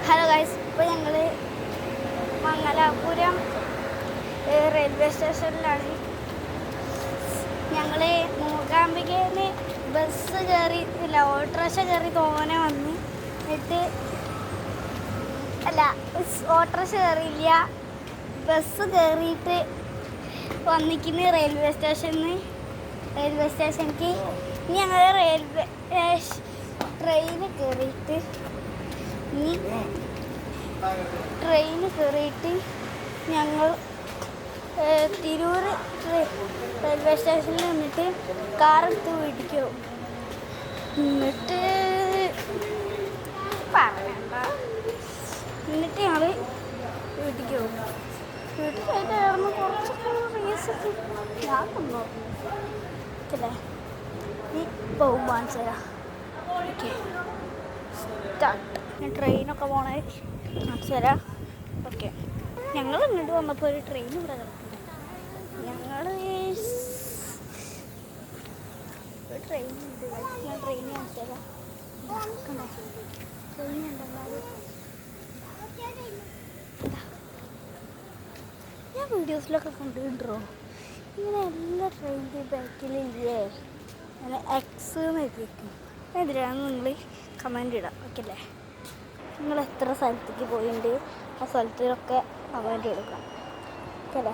Hello guys, ഇപ്പോൾ ഞങ്ങൾ Mangalapuram railway സ്റ്റേഷനിലാണ്. ഞങ്ങൾ മൂകാംബികയിൽ നിന്ന് ബസ് കയറി ഓട്ടോറിക്ഷ കയറി തോനെ വന്ന് എന്നിട്ട് ഓട്ടോറിക്ഷ കയറിയില്ല, ബസ് കയറിയിട്ട് വന്നിക്കുന്ന റെയിൽവേ സ്റ്റേഷനിലേക്ക്. ഇനി ഞങ്ങൾ ട്രെയിന് കയറിയിട്ട് ഞങ്ങൾ തിരൂർ റെയിൽവേ സ്റ്റേഷനിൽ നിന്നിട്ട് കാറെടുത്ത് വീട്ടിലേക്ക് പോകും. എന്നിട്ട് ഞങ്ങൾ വീട്ടിലേക്ക് പോകും. വീട്ടിൽ പോയിട്ട് ഇറന്ന് കുറച്ചൊക്കെ റീസൊക്കെ ഞാൻ കൊണ്ടുപോകും അല്ലേ. നീ പോകുമ്പോൾ കാണിച്ചു തരാം. Okay, start. ഞാൻ ട്രെയിനൊക്കെ പോണേ കാണിച്ചു തരാം. ഓക്കെ, ഞങ്ങൾ ഇങ്ങോട്ട് വന്നപ്പോൾ ഒരു ട്രെയിൻ ഇവിടെ കിടക്കുന്നു. ഞങ്ങൾ ട്രെയിൻ ഉണ്ട്. ഞാൻ ട്രെയിൻ കാണിച്ചു തരാം. കണ്ടോ, ട്രെയിൻ ഉണ്ടെന്നാൽ ഞാൻ വീഡിയോസിലൊക്കെ കണ്ടിട്ടുണ്ടോ ഇങ്ങനെ എല്ലാ ട്രെയിനിൻ്റെ ബാക്കിലില്ലേ അങ്ങനെ എക്സ് എന്ന് എഴുതിയിരിക്കും. എന്തിനാണെന്ന് നിങ്ങൾ കമൻറ്റ് ഇടാം. ഓക്കെ അല്ലേ? നിങ്ങൾ എത്ര സ്ഥലത്തേക്ക് പോയിട്ടുണ്ട് ആ സ്ഥലത്തിലൊക്കെ കമൻറ്റ് എടുക്കാം. ഓക്കെ അല്ലേ?